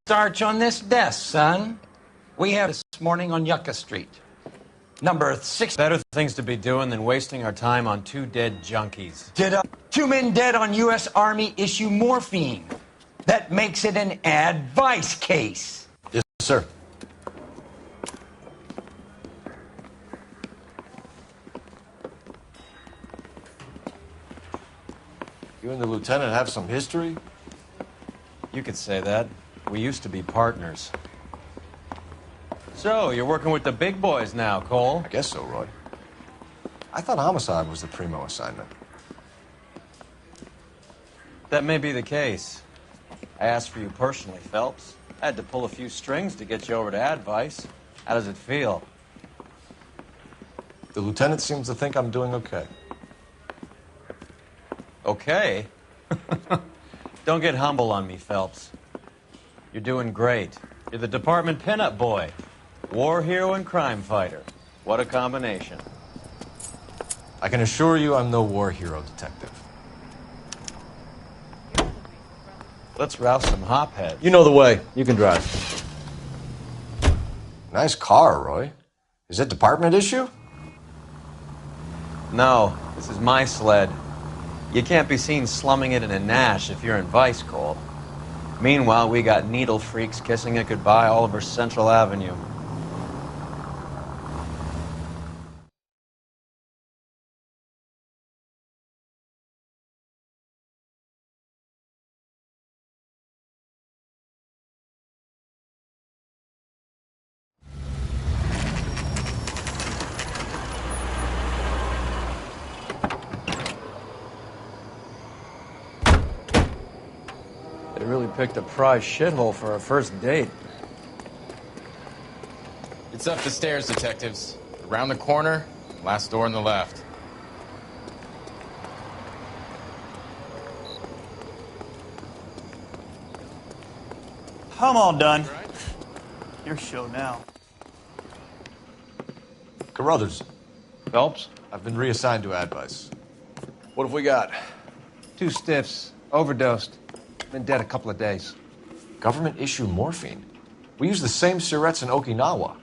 Starch on this desk, son. We have this morning on Yucca Street. Number 6. Better things to be doing than wasting our time on 2 dead junkies. Did 2 men dead on U.S. Army issue morphine. That makes it an advice case. Yes, sir. You and the lieutenant have some history? You could say that. We used to be partners. So, you're working with the big boys now, Cole? I guess so, Roy. I thought homicide was the primo assignment. That may be the case. I asked for you personally, Phelps. I had to pull a few strings to get you over to advice. How does it feel? The lieutenant seems to think I'm doing okay. Okay? Don't get humble on me, Phelps. You're doing great. You're the department pinup boy. War hero and crime fighter. What a combination. I can assure you I'm no war hero, detective. Let's rouse some hopheads. You know the way. You can drive. Nice car, Roy. Is it department issue? No, this is my sled. You can't be seen slumming it in a Nash if you're in Vice, Cole. Meanwhile, we got needle freaks kissing it goodbye all over Central Avenue. They really picked a prize shithole for our first date. It's up the stairs, detectives. Around the corner, last door on the left. I'm all done. Your show now. Carruthers, Phelps? I've been reassigned to advice. What have we got? 2 stiffs. Overdosed. Been dead a couple of days. Government issue morphine. We use the same syrettes in Okinawa.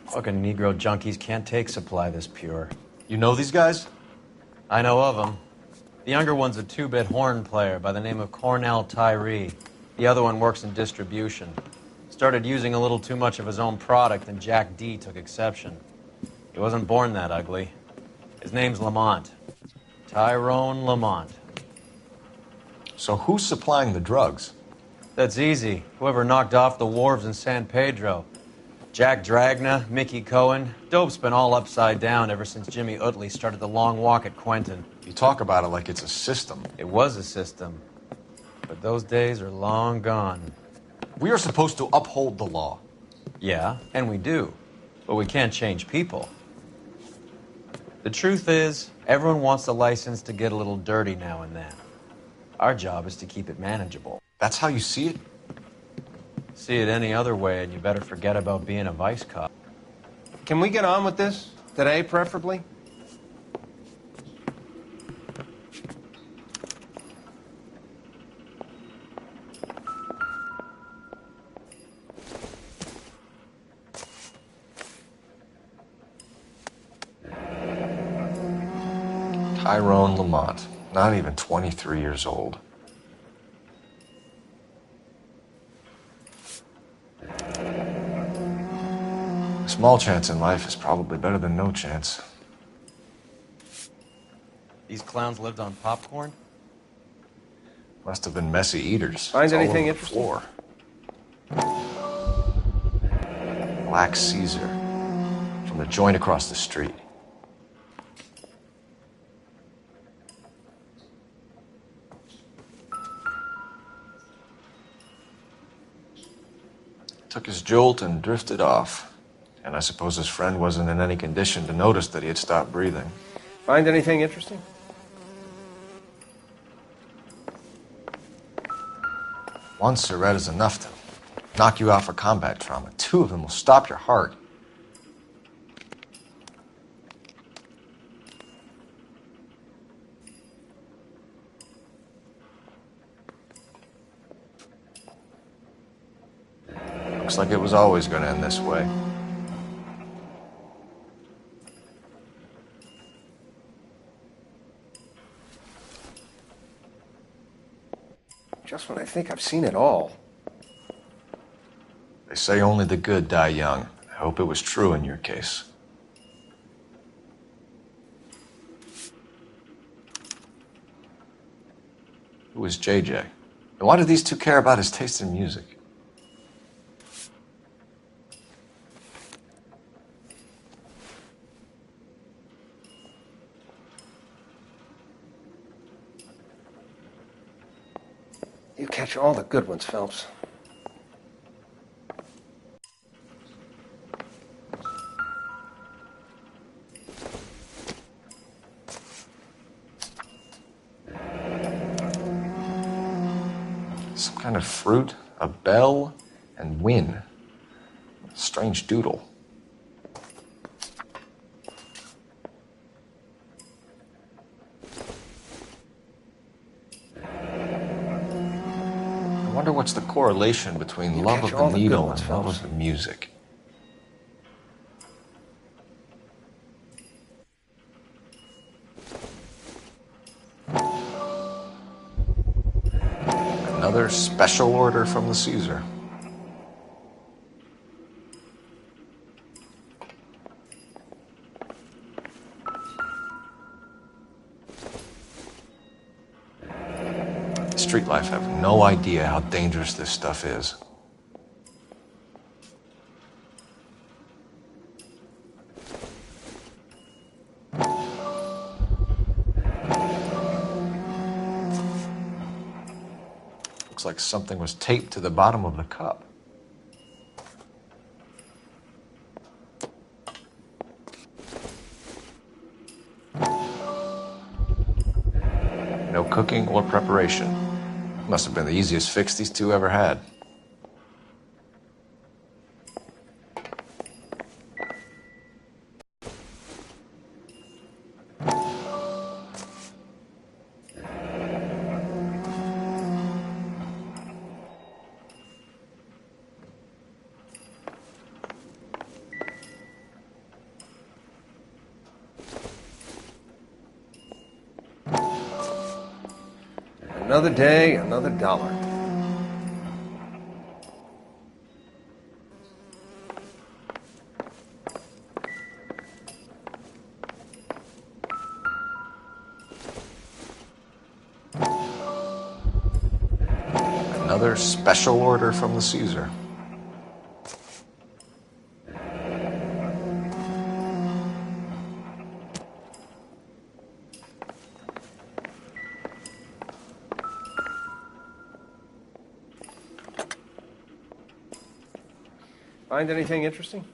Fucking Negro junkies can't take supply this pure. You know these guys? I know of them. The younger one's a 2-bit horn player by the name of Cornell Tyree. The other one works in distribution. Started using a little too much of his own product, and Jack D took exception. He wasn't born that ugly. His name's Lamont. Tyrone Lamont. So who's supplying the drugs? That's easy. Whoever knocked off the wharves in San Pedro. Jack Dragna, Mickey Cohen. Dope's been all upside down ever since Jimmy Utley started the long walk at Quentin. You talk about it like it's a system. It was a system. But those days are long gone. We are supposed to uphold the law. Yeah, and we do. But we can't change people. The truth is, everyone wants the license to get a little dirty now and then. Our job is to keep it manageable. That's how you see it? See it any other way, and you better forget about being a vice cop. Can we get on with this? Today, preferably? Tyrone Lamont. Not even 23 years old. A small chance in life is probably better than no chance. These clowns lived on popcorn? Must have been messy eaters. Find It's all anything over the interesting? floor. Black Caesar. From the joint across the street. Took his jolt and drifted off. And I suppose his friend wasn't in any condition to notice that he had stopped breathing. Find anything interesting? One Surette is enough to knock you out for combat trauma. 2 of them will stop your heart. Looks like it was always going to end this way. Just when I think I've seen it all. They say only the good die young. I hope it was true in your case. Who was JJ? And why do these two care about his taste in music? You catch all the good ones, Phelps. Some kind of fruit, a bell, and win. Strange doodle. I wonder what's the correlation between You love catch of all the the good needle ones, and love Phelps. of the music. Another special order from the Caesar. Street life have no idea how dangerous this stuff is. Looks like something was taped to the bottom of the cup. No cooking or preparation. Must have been the easiest fix these two ever had. Another day, another dollar. Another special order from the Caesar. Find anything interesting?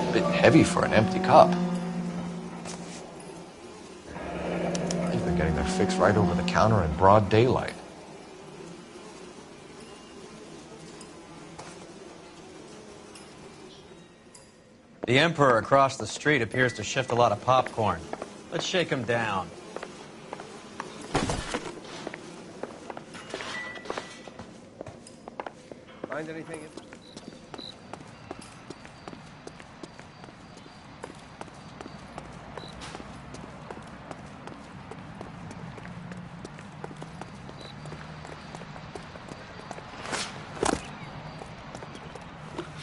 A bit heavy for an empty cup. They've been getting their fix right over the counter in broad daylight. The Emperor across the street appears to shift a lot of popcorn. Let's shake him down. Find anything interesting?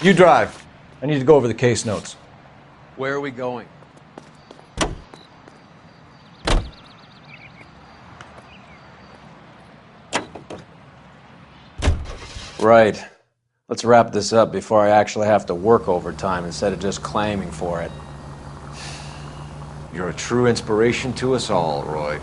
You drive. I need to go over the case notes. Where are we going? Right. Let's wrap this up before I actually have to work overtime instead of just claiming for it. You're a true inspiration to us all, Roy.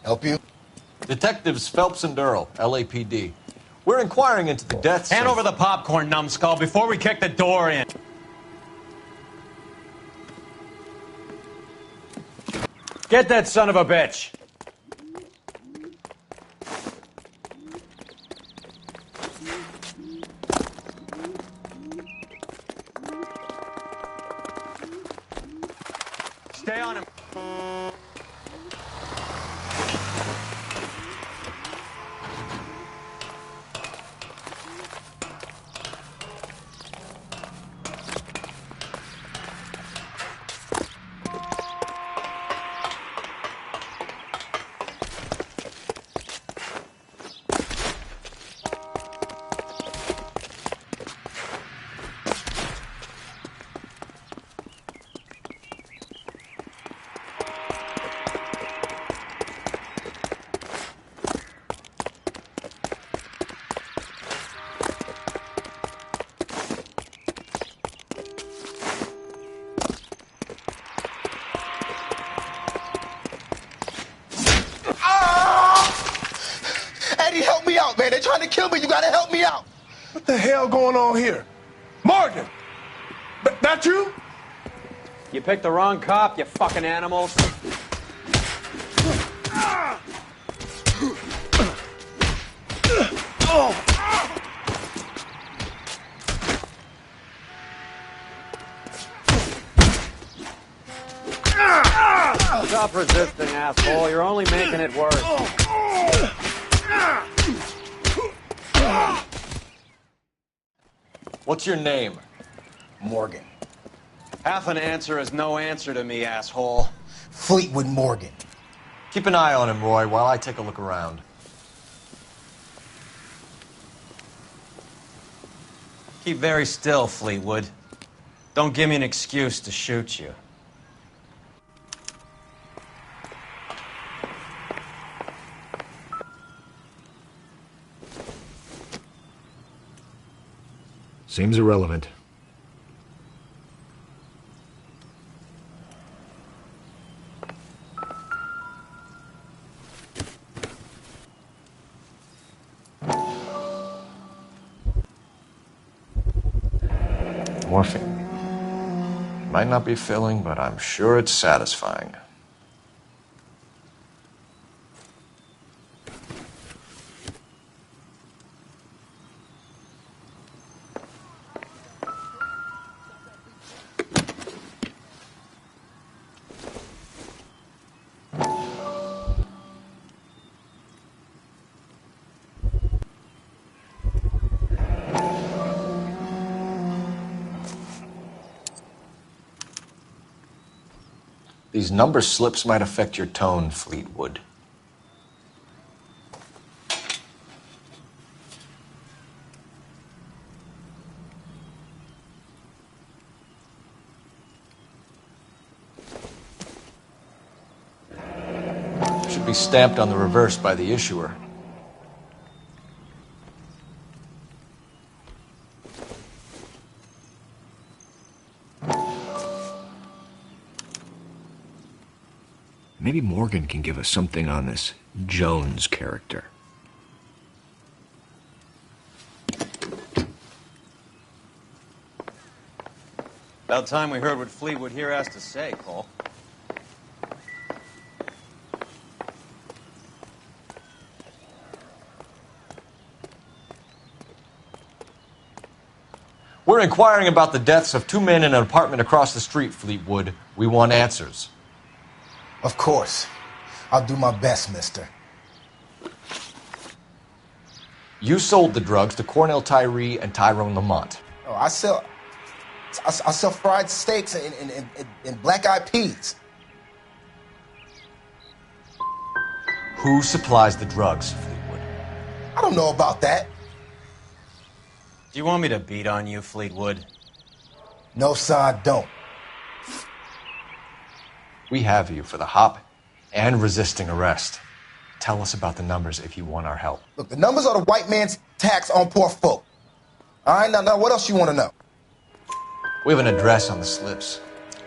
Help you? Detectives Phelps and Earl, LAPD. We're inquiring into the deaths Hand of... over the popcorn, numbskull, before we kick the door in. Get that son of a bitch! Stay on him. Eddie, help me out, man. They're trying to kill me. You gotta help me out. What the hell going on here? Morgan! That you? You picked the wrong cop, you fucking animals. Stop resisting, asshole. You're only making it worse. What's your name? Morgan. Half an answer is no answer to me, asshole. Fleetwood Morgan. Keep an eye on him, Roy, while I take a look around. Keep very still, Fleetwood. Don't give me an excuse to shoot you. Seems irrelevant. Morphine. Might not be filling, but I'm sure it's satisfying. These number slips might affect your tone, Fleetwood. Should be stamped on the reverse by the issuer. Maybe Morgan can give us something on this Jones character. About time we heard what Fleetwood here has to say, Cole. We're inquiring about the deaths of two men in an apartment across the street, Fleetwood. We want answers. Of course. I'll do my best, mister. You sold the drugs to Cornell Tyree and Tyrone Lamont. Oh, I sell fried steaks and black-eyed peas. Who supplies the drugs, Fleetwood? I don't know about that. Do you want me to beat on you, Fleetwood? No, sir, I don't. We have you for the hop and resisting arrest. Tell us about the numbers if you want our help. Look, the numbers are the white man's tax on poor folk. All right, now what else you want to know? We have an address on the slips.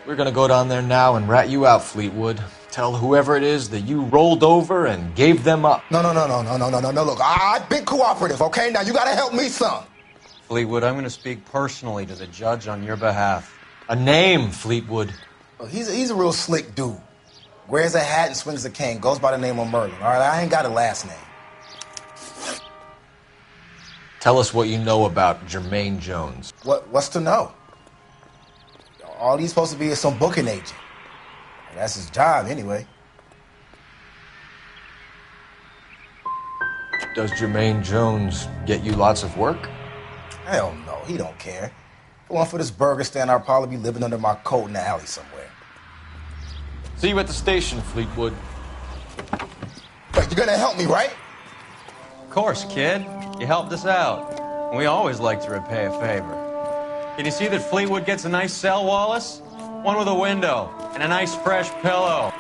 We're gonna go down there now and rat you out, Fleetwood. Tell whoever it is that you rolled over and gave them up. No. Look, I've been cooperative, okay? Now you gotta help me some. Fleetwood, I'm going to speak personally to the judge on your behalf. A name, Fleetwood. Look, he's a real slick dude. Wears a hat and swings a cane. Goes by the name of Merlin. All right, I ain't got a last name. Tell us what you know about Jermaine Jones. What's to know? All he's supposed to be is some booking agent. That's his job, anyway. Does Jermaine Jones get you lots of work? Hell no, he don't care. If it weren't for this burger stand, I'd probably be living under my coat in the alley somewhere. See you at the station, Fleetwood. Wait, you're gonna help me, right? Of course, kid. You helped us out. We always like to repay a favor. Can you see that Fleetwood gets a nice cell, Wallace? One with a window and a nice fresh pillow.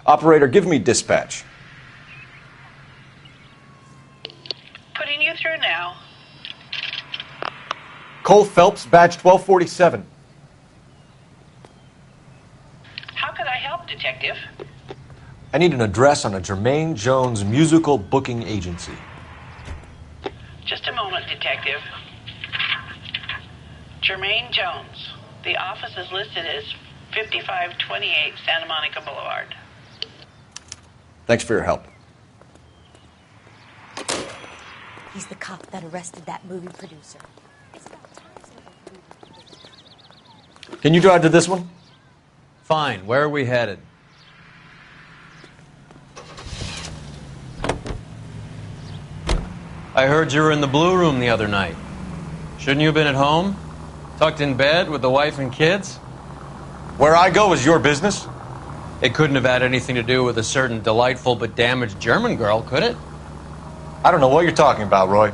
Operator, give me dispatch. Putting you through now. Cole Phelps, badge 1247. How could I help, Detective? I need an address on a Jermaine Jones musical booking agency. Just a moment, Detective. Jermaine Jones. The office is listed as 5528 Santa Monica Boulevard. Thanks for your help. He's the cop that arrested that movie producer. Can you drive to this one? Fine. Where are we headed? I heard you were in the Blue Room the other night. Shouldn't you have been at home? Tucked in bed with the wife and kids? Where I go is your business? It couldn't have had anything to do with a certain delightful but damaged German girl, could it? I don't know what you're talking about, Roy.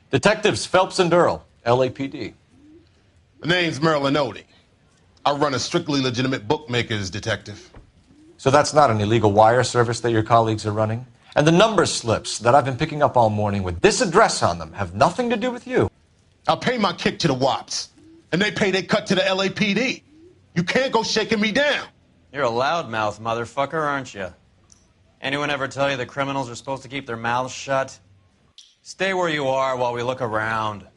Detectives Phelps and Earl, LAPD. The name's L.A.Noire. I run a strictly legitimate bookmakers detective. So that's not an illegal wire service that your colleagues are running? And the number slips that I've been picking up all morning with this address on them have nothing to do with you? I pay my kick to the WAPs, and they pay their cut to the LAPD. You can't go shaking me down. You're a loudmouth motherfucker, aren't you? Anyone ever tell you that criminals are supposed to keep their mouths shut? Stay where you are while we look around.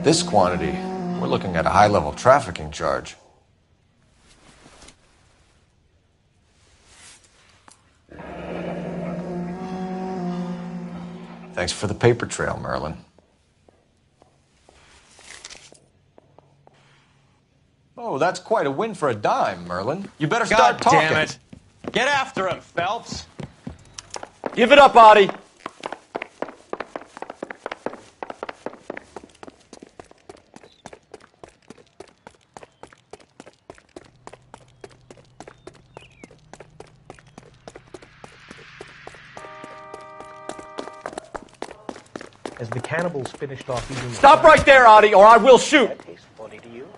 this quantity, we're looking at a high-level trafficking charge. Thanks for the paper trail, Merlin. Oh, that's quite a win for a dime, Merlin. You better start talking. God damn it. Get after him, Phelps. Give it up, Audie. As the cannibals finished off eating... Stop right there, Audie, or I will shoot! That tastes funny to you?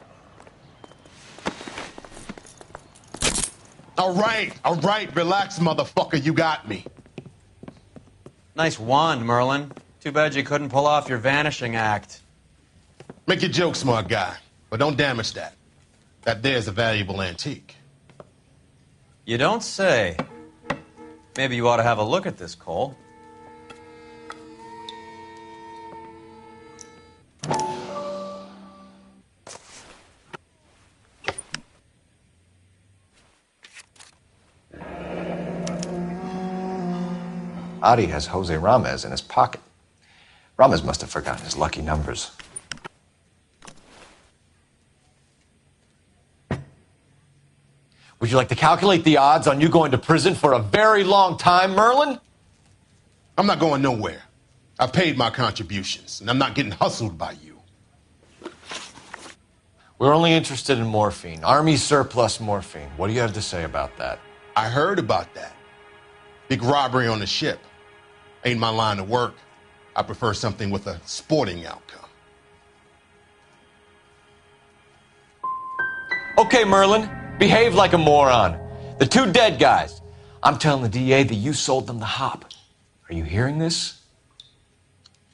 All right, relax, motherfucker, you got me. Nice wand, Merlin. Too bad you couldn't pull off your vanishing act. Make your joke, smart guy, but don't damage that. That there's a valuable antique. You don't say. Maybe you ought to have a look at this, Cole. Audie has Jose Ramez in his pocket. Ramez must have forgotten his lucky numbers. Would you like to calculate the odds on you going to prison for a very long time, Merlin? I'm not going nowhere. I've paid my contributions, and I'm not getting hustled by you. We're only interested in morphine. Army surplus morphine. What do you have to say about that? I heard about that. Big robbery on the ship. Ain't my line of work. I prefer something with a sporting outcome. Okay, Merlin. Behave like a moron. The two dead guys. I'm telling the DA that you sold them the hop. Are you hearing this?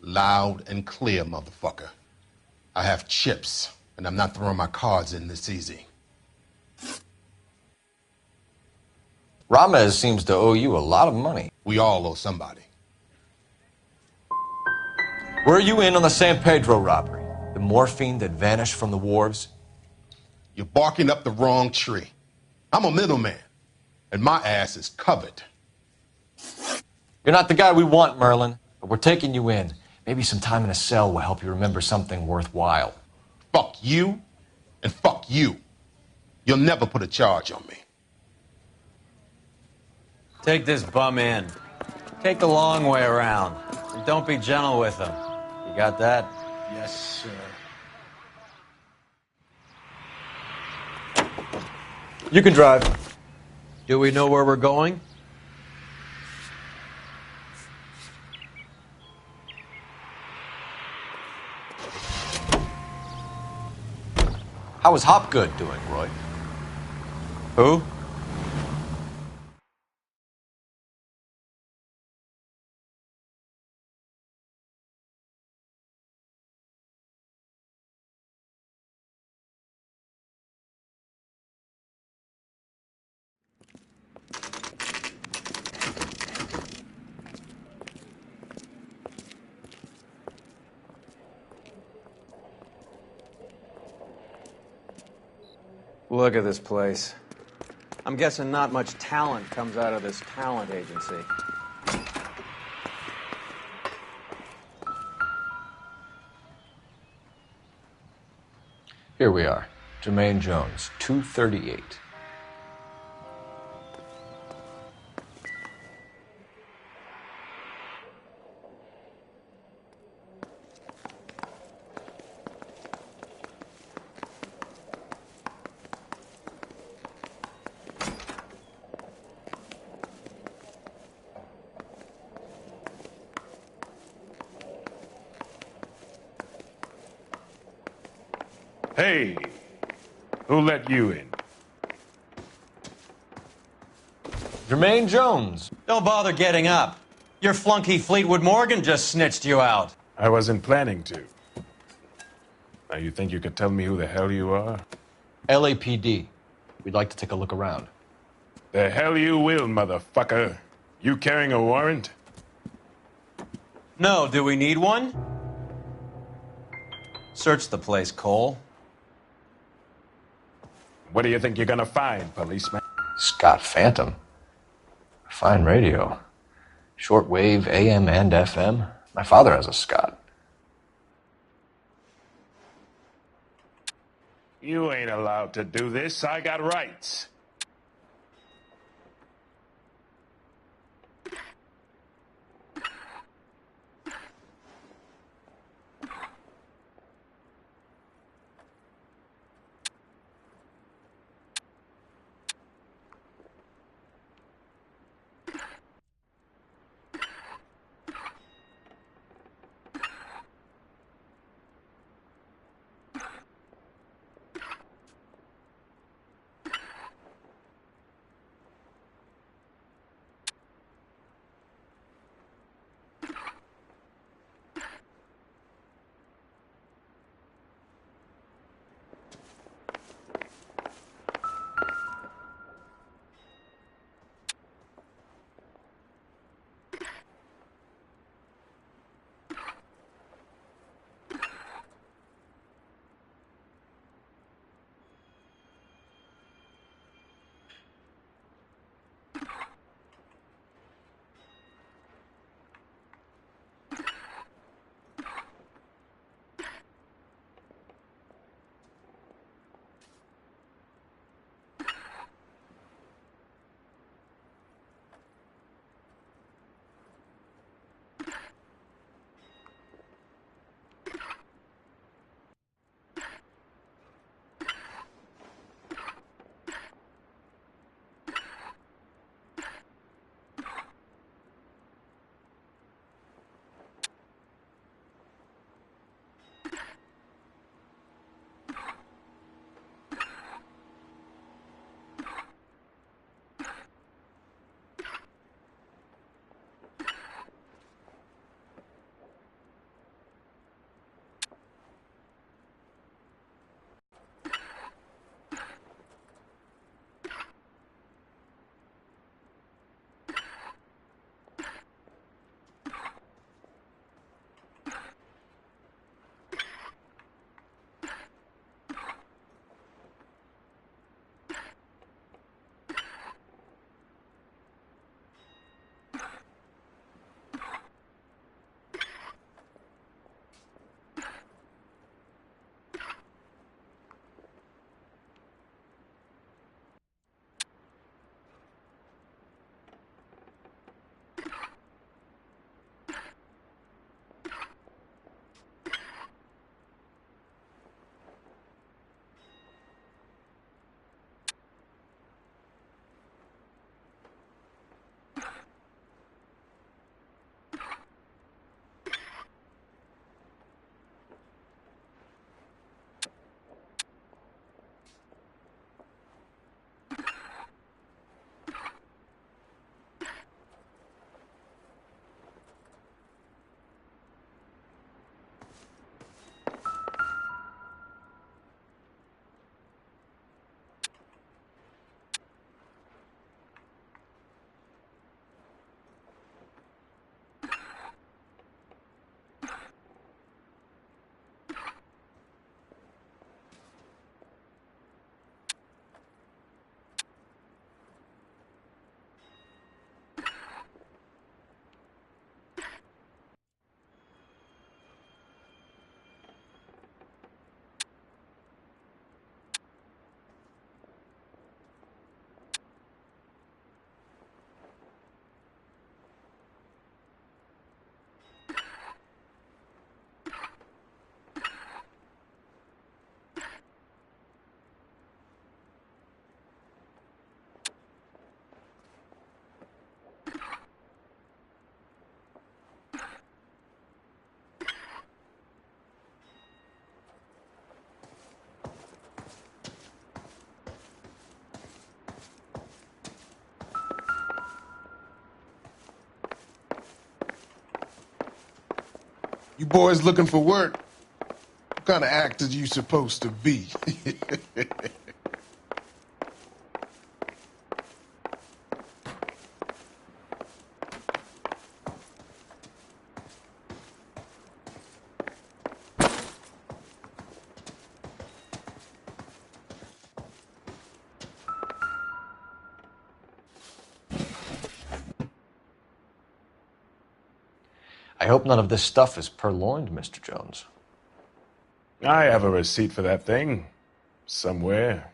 Loud and clear, motherfucker. I have chips, and I'm not throwing my cards in this easy. Ramez seems to owe you a lot of money. We all owe somebody. Were you in on the San Pedro robbery? The morphine that vanished from the wharves? You're barking up the wrong tree. I'm a middleman, and my ass is covered. You're not the guy we want, Merlin, but we're taking you in. Maybe some time in a cell will help you remember something worthwhile. Fuck you, and fuck you. You'll never put a charge on me. Take this bum in. Take the long way around. And don't be gentle with him. You got that? Yes, sir. You can drive. Do we know where we're going? How is Hopgood doing, Roy? Who? Look at this place. I'm guessing not much talent comes out of this talent agency. Here we are. Jermaine Jones, 238. Hey, who let you in? Jermaine Jones. Don't bother getting up. Your flunky Fleetwood Morgan just snitched you out. I wasn't planning to. Now, you think you could tell me who the hell you are? LAPD. We'd like to take a look around. The hell you will, motherfucker. You carrying a warrant? No, do we need one? Search the place, Cole. What do you think you're gonna find, policeman? Scott Phantom. Fine radio. Shortwave, AM and FM. My father has a Scott. You ain't allowed to do this. I got rights. You boys looking for work? What kind of actor you supposed to be? I hope none of this stuff is purloined, Mr. Jones. I have a receipt for that thing. Somewhere.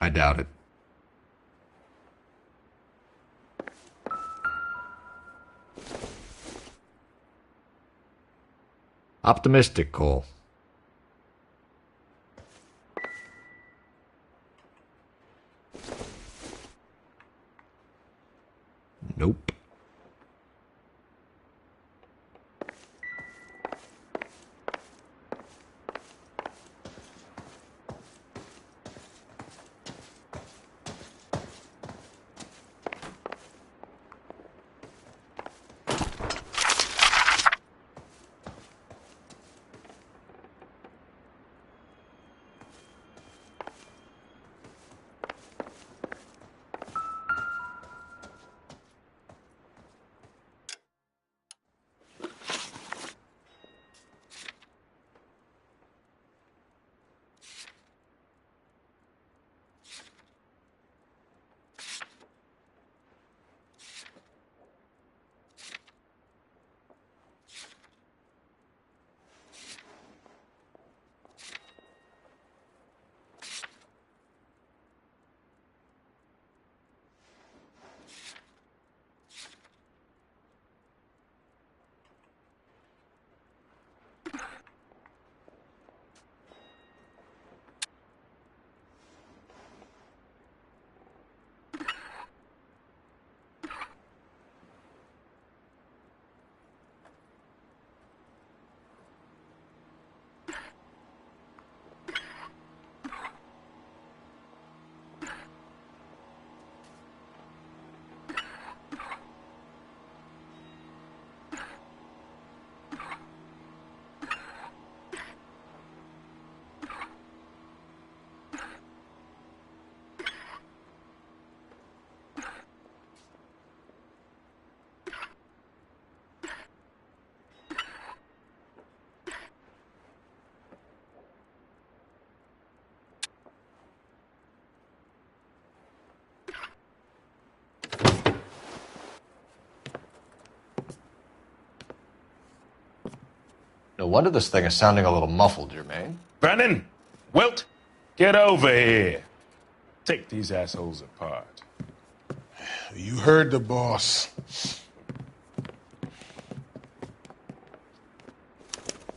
I doubt it. Optimistic, Cole. Nope. No wonder this thing is sounding a little muffled, Jermaine. Brennan! Wilt! Get over here! Take these assholes apart. You heard the boss. Is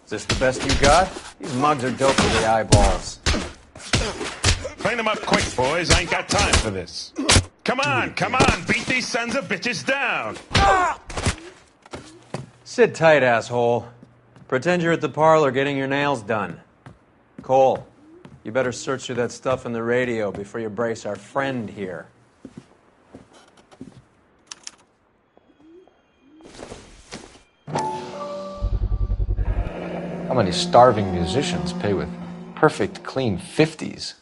this the best you got? These mugs are dope to the eyeballs. Clean them up quick, boys. I ain't got time for this. Come on! Beat these sons of bitches down! Sit tight, asshole. Pretend you're at the parlor getting your nails done. Cole, you better search through that stuff in the radio before you brace our friend here. How many starving musicians pay with perfect, clean 50s?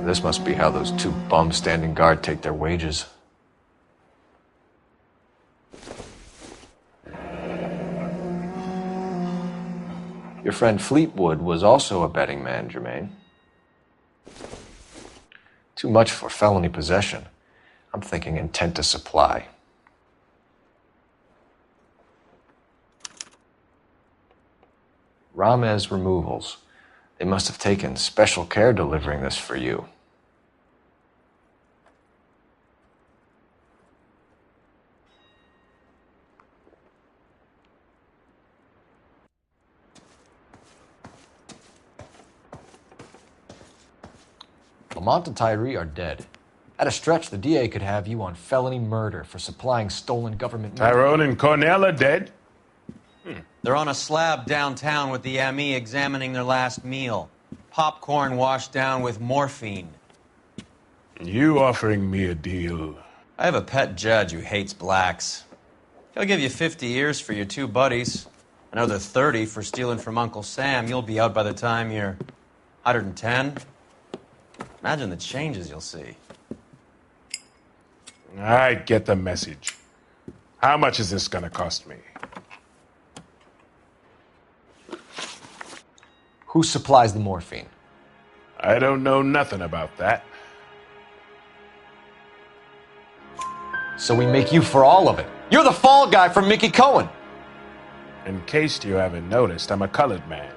This must be how those two bums standing guard take their wages. Your friend Fleetwood was also a betting man, Jermaine. Too much for felony possession. I'm thinking intent to supply. Ramez Removals. They must have taken special care delivering this for you. Lamont and Tyree are dead. At a stretch, the DA could have you on felony murder for supplying stolen government money. Tyrone and Cornell are dead? They're on a slab downtown with the ME examining their last meal. Popcorn washed down with morphine. You offering me a deal? I have a pet judge who hates blacks. He'll give you 50 years for your two buddies. Another 30 for stealing from Uncle Sam. You'll be out by the time you're 110. Imagine the changes you'll see. I get the message. How much is this gonna cost me? Who supplies the morphine? I don't know nothing about that. So we make you for all of it. You're the fall guy from Mickey Cohen. In case you haven't noticed, I'm a colored man.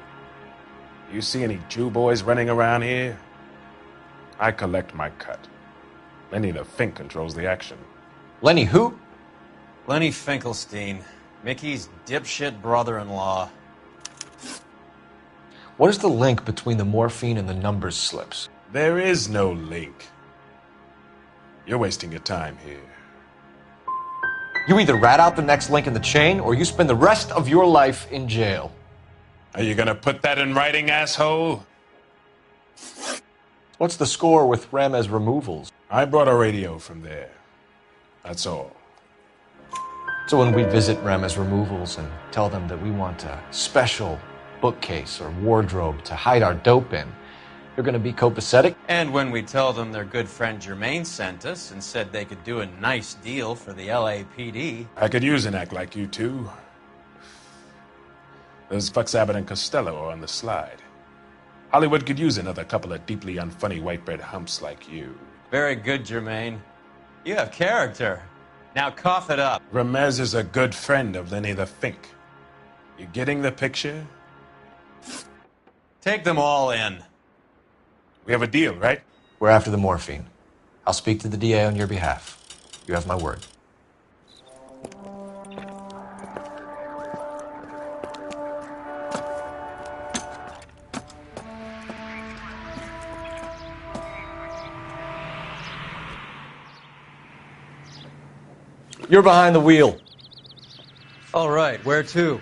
You see any Jew boys running around here? I collect my cut. Lenny the Fink controls the action. Lenny who? Lenny Finkelstein, Mickey's dipshit brother-in-law. What is the link between the morphine and the numbers slips? There is no link. You're wasting your time here. You either rat out the next link in the chain, or you spend the rest of your life in jail. Are you gonna put that in writing, asshole? What's the score with Ramez removals? I brought a radio from there. That's all. So when we visit Ramez removals and tell them that we want a special bookcase or wardrobe to hide our dope in, you're going to be copacetic? And when we tell them their good friend Jermaine sent us and said they could do a nice deal for the LAPD. I could use an act like you two. Those fucks Abbott and Costello are on the slide. Hollywood could use another couple of deeply unfunny white bread humps like you. Very good, Jermaine. You have character. Now cough it up. Ramez is a good friend of Lenny the Fink. You getting the picture? Take them all in. We have a deal, right? We're after the morphine. I'll speak to the DA on your behalf. You have my word. You're behind the wheel. All right, where to?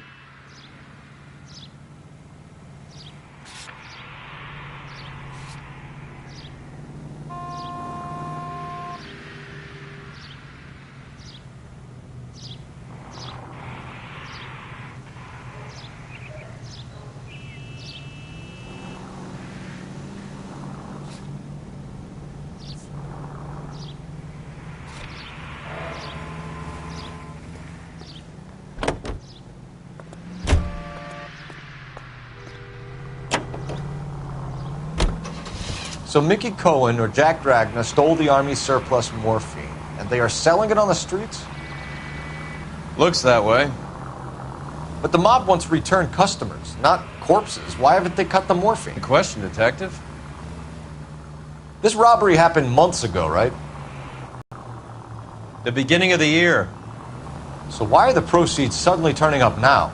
So Mickey Cohen or Jack Dragna stole the Army's surplus morphine, and they are selling it on the streets? Looks that way. But the mob wants returned customers, not corpses. Why haven't they cut the morphine? Good question, Detective. This robbery happened months ago, right? The beginning of the year. So why are the proceeds suddenly turning up now?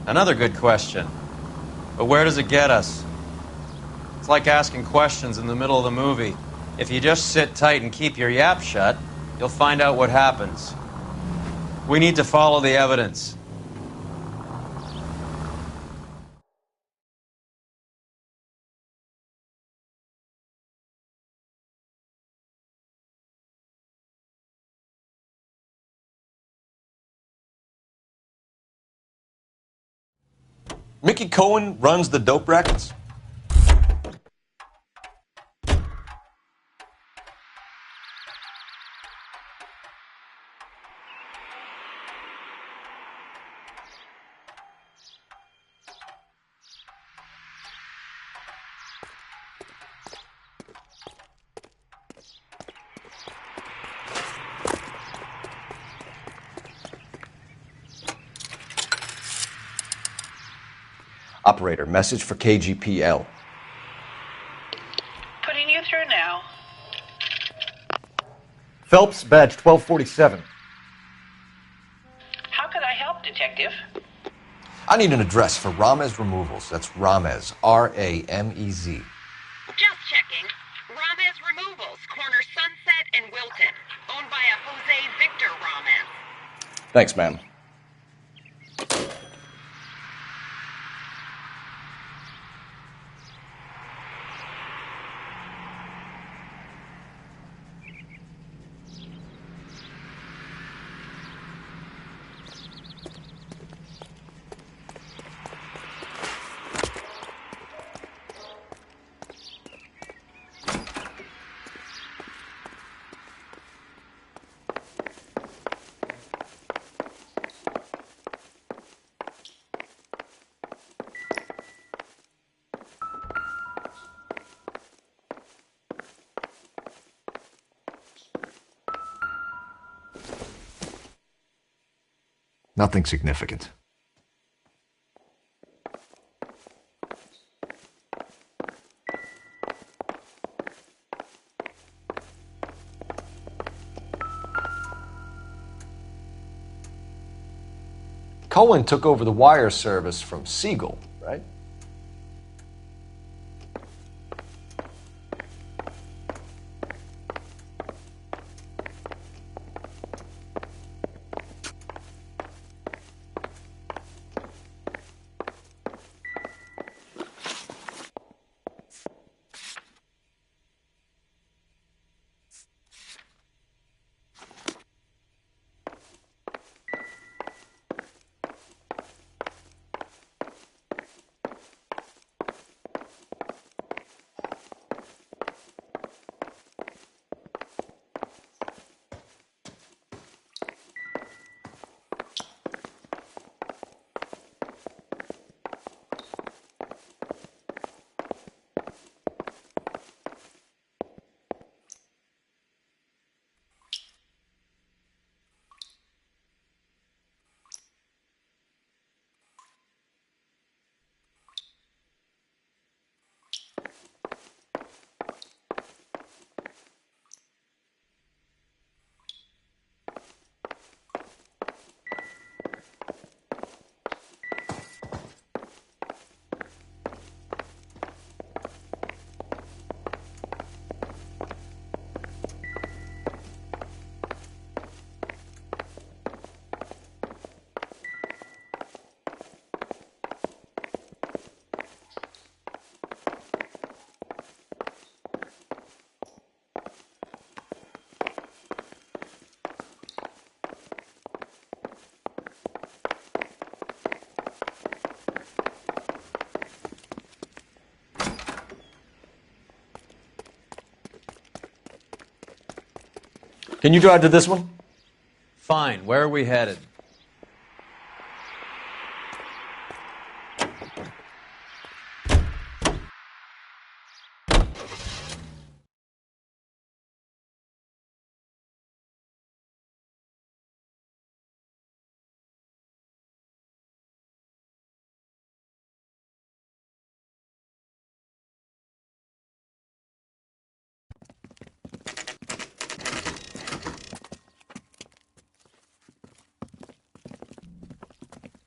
Another good question. But where does it get us? It's like asking questions in the middle of the movie. If you just sit tight and keep your yap shut, you'll find out what happens. We need to follow the evidence. Mickey Cohen runs the dope rackets? Operator, message for KGPL. Putting you through now. Phelps, badge 1247. How could I help, Detective? I need an address for Ramez Removals. That's Ramez, R-A-M-E-Z. Just checking. Ramez Removals, corner Sunset and Wilton. Owned by a Jose Victor Ramez. Thanks, ma'am. Nothing significant. Cohen took over the wire service from Siegel, right? Can you drive to this one? Fine. Where are we headed?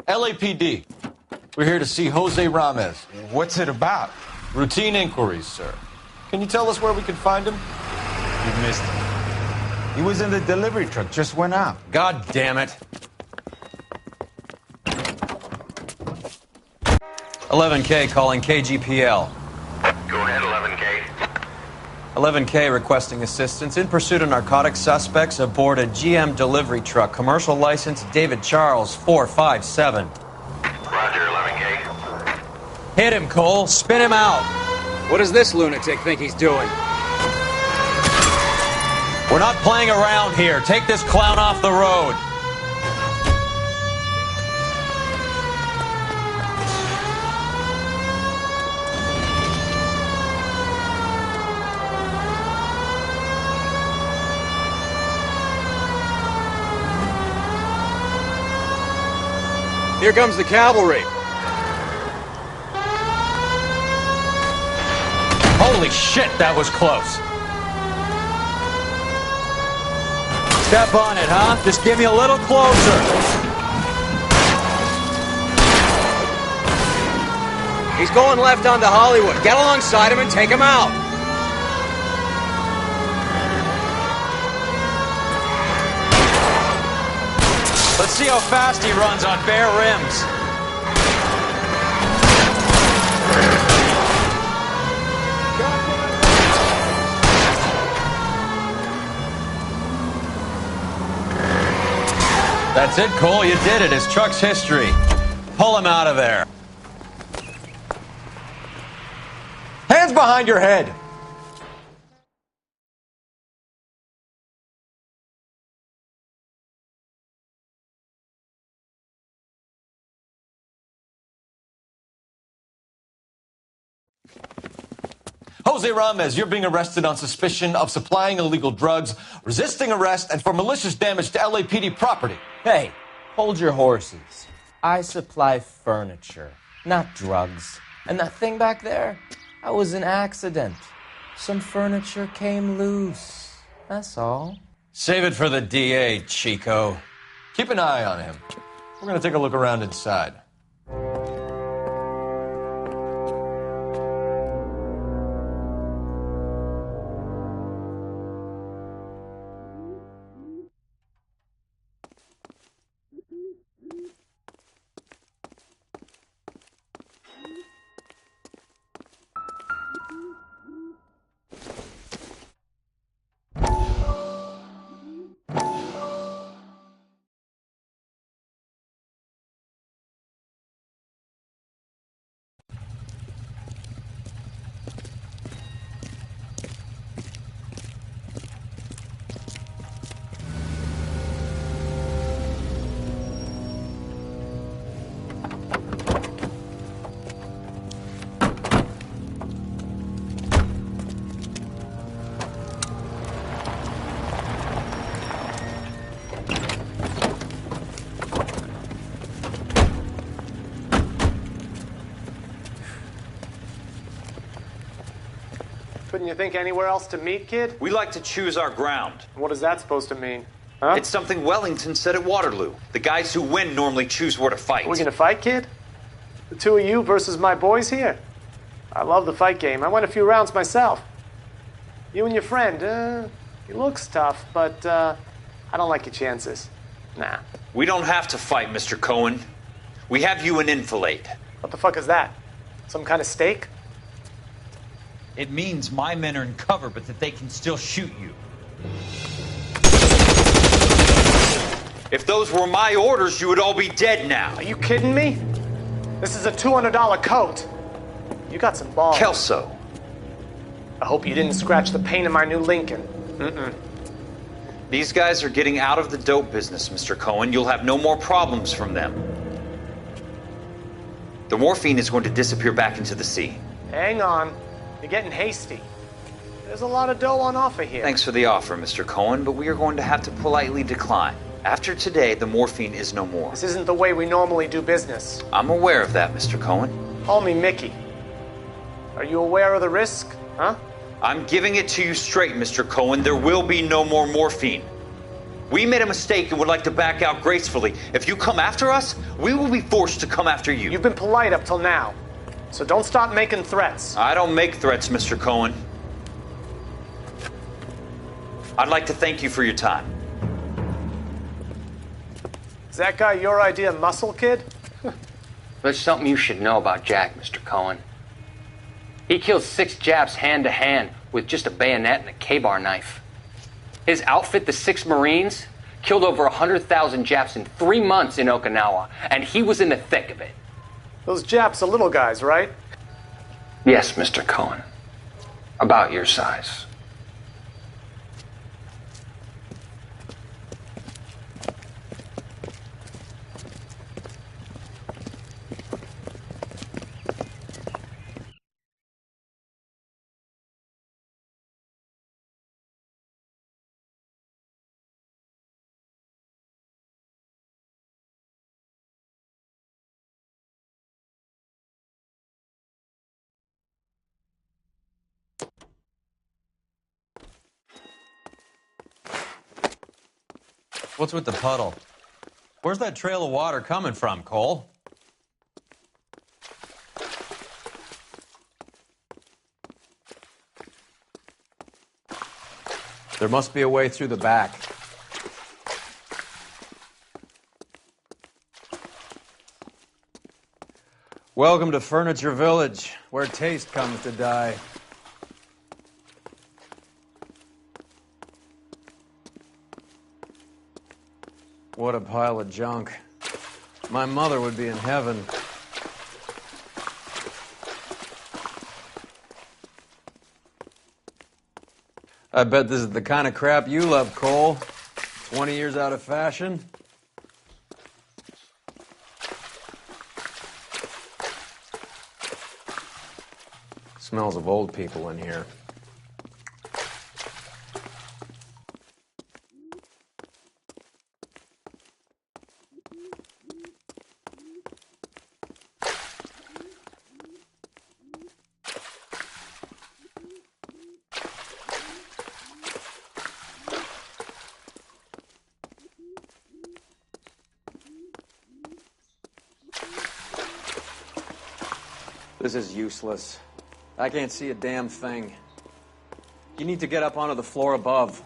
LAPD. We're here to see Jose Ramez. What's it about? Routine inquiries, sir. Can you tell us where we can find him? You missed him. He was in the delivery truck, just went out. God damn it. 11K calling KGPL. Go ahead, 11K. 11K requesting assistance in pursuit of narcotic suspects aboard a GM delivery truck. Commercial license David Charles 457. Roger, 11K. Hit him, Cole. Spin him out. What does this lunatic think he's doing? We're not playing around here. Take this clown off the road. Here comes the cavalry. Holy shit, that was close. Step on it, huh? Just give me a little closer. He's going left onto Hollywood. Get alongside him and take him out. Let's see how fast he runs on bare rims. That's it, Cole. You did it. His truck's history. Pull him out of there. Hands behind your head. Jose Ramez, you're being arrested on suspicion of supplying illegal drugs, resisting arrest, and for malicious damage to LAPD property. Hey, Hold your horses. I supply furniture, not drugs. And that thing back there, that was an accident. Some furniture came loose. That's all. Save it for the DA, Chico. Keep an eye on him. We're going to take a look around inside. Couldn't you think anywhere else to meet, kid? We like to choose our ground. What is that supposed to mean? Huh? It's something Wellington said at Waterloo. The guys who win normally choose where to fight. Are we gonna fight, kid? The two of you versus my boys here? I love the fight game. I went a few rounds myself. You and your friend, he looks tough, but I don't like your chances. Nah. We don't have to fight, Mr. Cohen. We have you an enfilade. What the fuck is that? Some kind of steak? It means my men are in cover, but that they can still shoot you. If those were my orders, you would all be dead now. Are you kidding me? This is a $200 coat. You got some balls. Kelso. I hope you didn't scratch the paint of my new Lincoln. Mm-mm. These guys are getting out of the dope business, Mr. Cohen. You'll have no more problems from them. The morphine is going to disappear back into the sea. Hang on. You're getting hasty. There's a lot of dough on offer here. Thanks for the offer, Mr. Cohen, but we are going to have to politely decline. After today, the morphine is no more. This isn't the way we normally do business. I'm aware of that, Mr. Cohen. Call me Mickey. Are you aware of the risk, huh? I'm giving it to you straight, Mr. Cohen. There will be no more morphine. We made a mistake and would like to back out gracefully. If you come after us, we will be forced to come after you. You've been polite up till now, so don't stop making threats. I don't make threats, Mr. Cohen. I'd like to thank you for your time. Is that guy your idea of muscle, kid? There's something you should know about Jack, Mr. Cohen. He killed 6 Japs hand to hand with just a bayonet and a K-bar knife. His outfit, the 6 Marines, killed over 100,000 Japs in 3 months in Okinawa, and he was in the thick of it. Those Japs are little guys, right? Yes, Mr. Cohen. About your size. What's with the puddle? Where's that trail of water coming from, Cole? There must be a way through the back. Welcome to Furniture Village, where taste comes to die. What a pile of junk. My mother would be in heaven. I bet this is the kind of crap you love, Cole. 20 years out of fashion. Smells of old people in here. This is useless. I can't see a damn thing. You need to get up onto the floor above.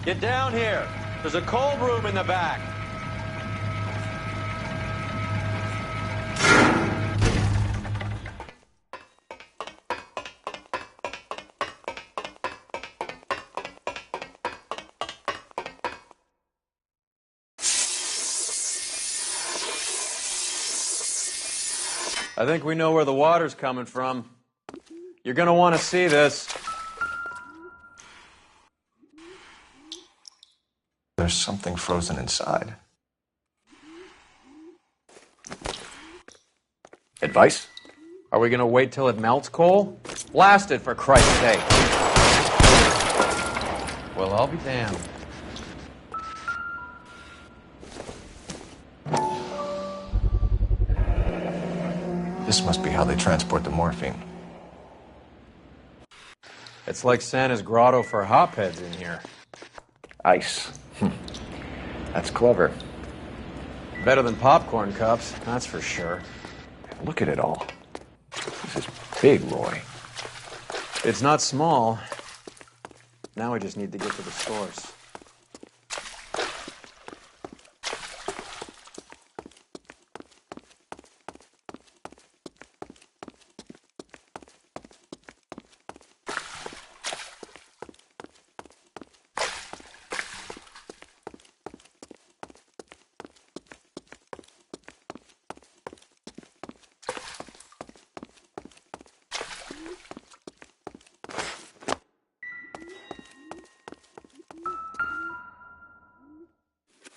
Get down here. There's a cold room in the back. I think we know where the water's coming from. You're gonna want to see this. There's something frozen inside. Advice? Are we gonna wait till it melts, Cole? Blast it, for Christ's sake. Well, I'll be damned. This must be how they transport the morphine. It's like Santa's grotto for hopheads in here. Ice. That's clever. Better than popcorn cups, that's for sure. Look at it all. This is big, Roy. It's not small. Now we just need to get to the source.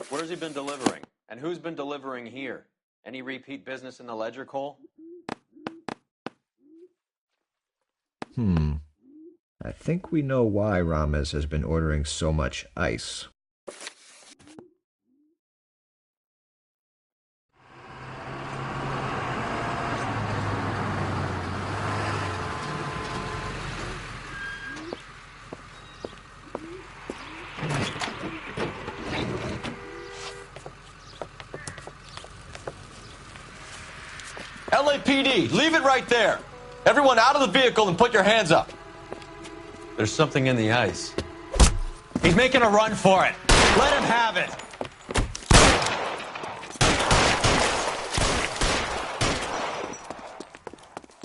Where's he been delivering? And who's been delivering here? Any repeat business in the ledger, Cole? I think we know why Rames has been ordering so much ice. LAPD. Leave it right there. Everyone out of the vehicle and put your hands up. There's something in the ice. He's making a run for it. Let him have it.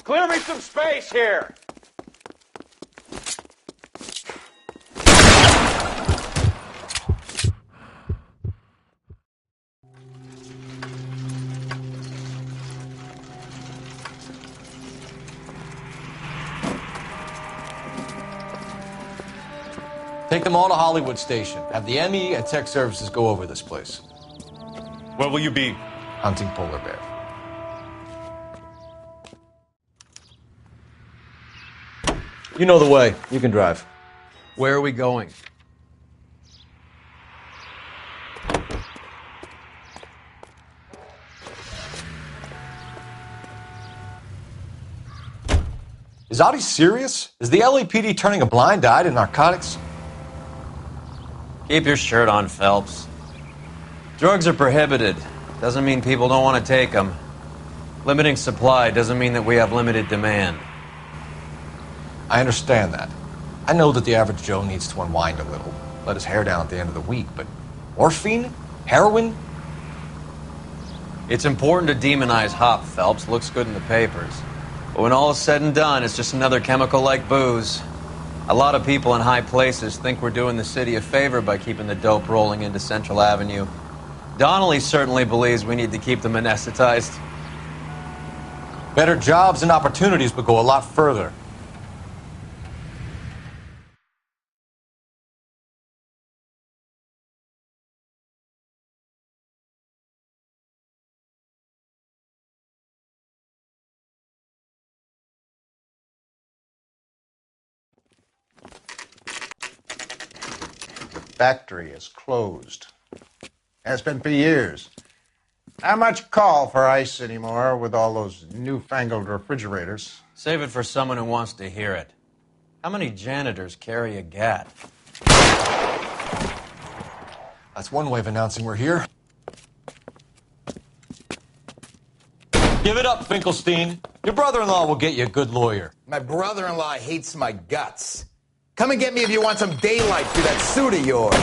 Clear me some space here. Take them all to Hollywood Station. Have the ME and Tech Services go over this place. Where will you be? Hunting polar bear. You know the way. You can drive. Where are we going? Is Audie serious? Is the LAPD turning a blind eye to narcotics? Keep your shirt on, Phelps. Drugs are prohibited. Doesn't mean people don't want to take them. Limiting supply doesn't mean that we have limited demand. I understand that. I know that the average Joe needs to unwind a little, let his hair down at the end of the week, but morphine? Heroin? It's important to demonize hop, Phelps. Looks good in the papers. But when all is said and done, it's just another chemical like booze. A lot of people in high places think we're doing the city a favor by keeping the dope rolling into Central Avenue. Donnelly certainly believes we need to keep them anesthetized. Better jobs and opportunities would go a lot further. Factory is closed. Has been for years. Not much call for ice anymore with all those newfangled refrigerators. Save it for someone who wants to hear it. How many janitors carry a gat? That's one way of announcing we're here. Give it up, Finkelstein. Your brother-in-law will get you a good lawyer. My brother-in-law hates my guts. Come and get me if you want some daylight through that suit of yours.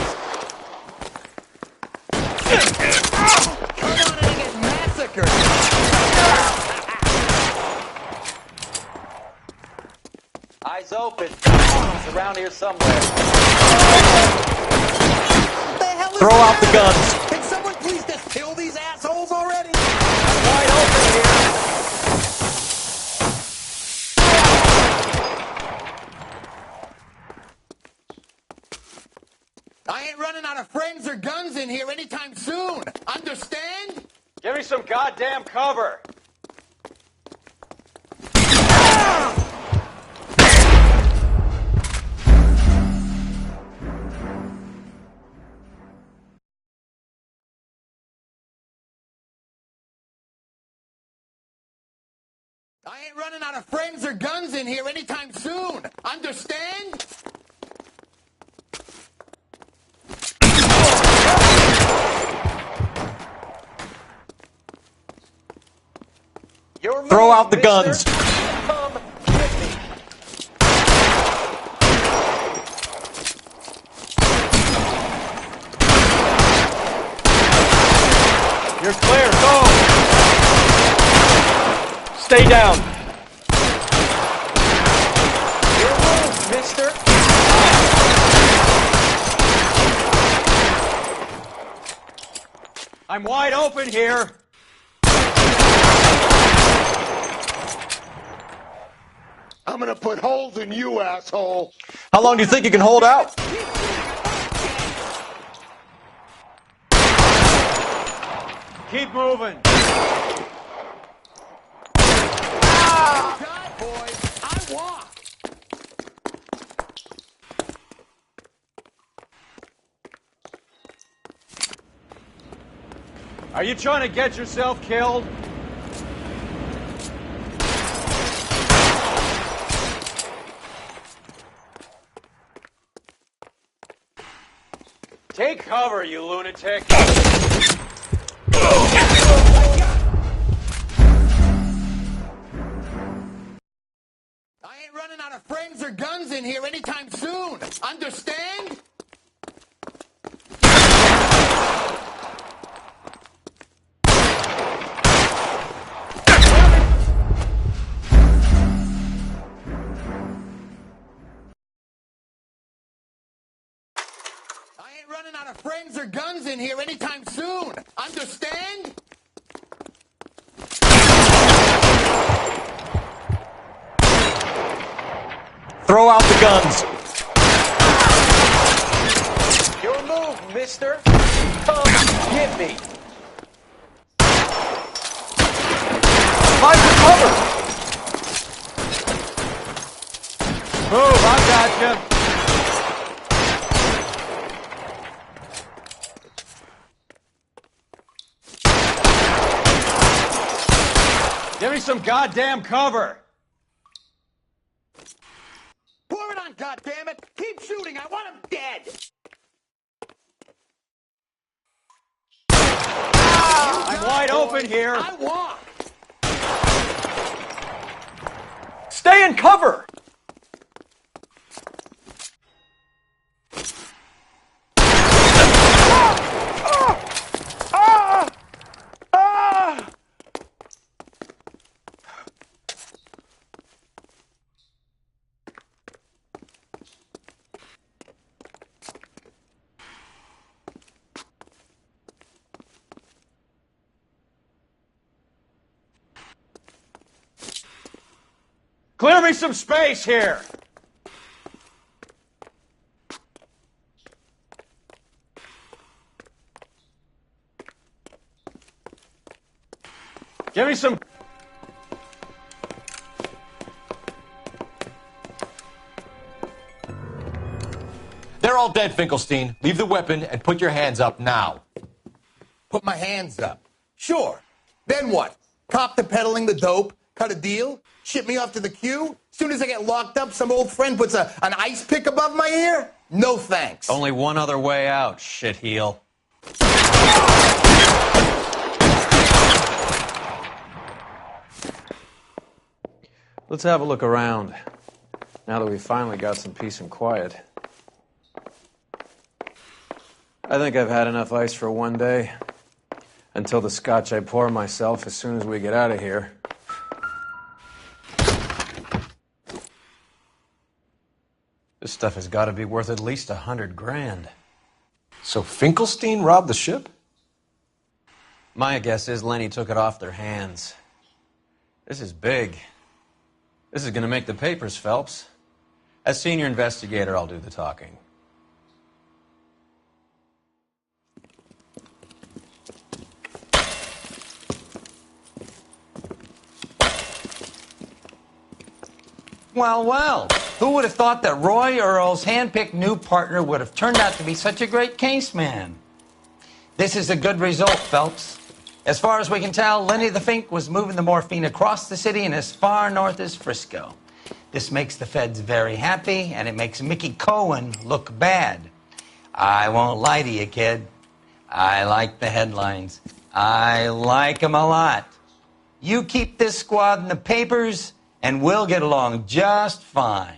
Come on and get massacred. Eyes open. It's around here somewhere. What the hell is Throw that? out the guns. Can someone please just kill these assholes already? I'm wide open here. I ain't running out of friends or guns in here anytime soon. Understand? Give me some goddamn cover. I ain't running out of friends or guns in here anytime soon. Understand? Throw out the guns. Come with me. You're clear. Go. Stay down. Your rules, mister. I'm wide open here. I'm gonna put holes in you, asshole. How long do you think you can hold out? Keep moving. God, boys, I walk. Are you trying to get yourself killed? Take cover, you lunatic. running out of friends or guns in here anytime soon. Understand? Throw out the guns. Your move, mister. Come get me. Find the cover. Move, I gotcha. Give me some goddamn cover. Pour it on, goddammit! Keep shooting! I want him dead! I'm wide open here. I walk! Stay in cover. Clear me some space here. Give me some... They're all dead, Finkelstein. Leave the weapon and put your hands up now. Put my hands up. Sure. Then what? Cop to peddling the dope? Cut a deal? Ship me off to the queue? Soon as I get locked up, some old friend puts an ice pick above my ear? No thanks. Only one other way out, shitheel. Let's have a look around, now that we finally got some peace and quiet. I think I've had enough ice for one day, until the scotch I pour myself as soon as we get out of here. This stuff has got to be worth at least $100 grand. So Finkelstein robbed the ship? My guess is Lenny took it off their hands. This is big. This is going to make the papers, Phelps. As senior investigator, I'll do the talking. Well, well. Who would have thought that Roy Earl's handpicked new partner would have turned out to be such a great case man? This is a good result, Phelps. As far as we can tell, Lenny the Fink was moving the morphine across the city and as far north as Frisco. This makes the feds very happy, and it makes Mickey Cohen look bad. I won't lie to you, kid. I like the headlines. I like them a lot. You keep this squad in the papers, and we'll get along just fine.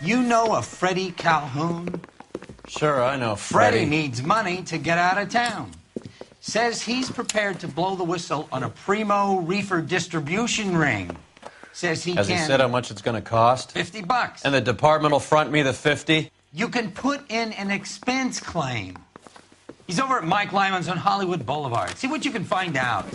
You know a Freddie Calhoun? Sure, I know Freddie needs money to get out of town. Says he's prepared to blow the whistle on a primo reefer distribution ring. Says he Has can... he said how much it's going to cost? $50. And the department will front me the 50? You can put in an expense claim. He's over at Mike Lyman's on Hollywood Boulevard. See what you can find out.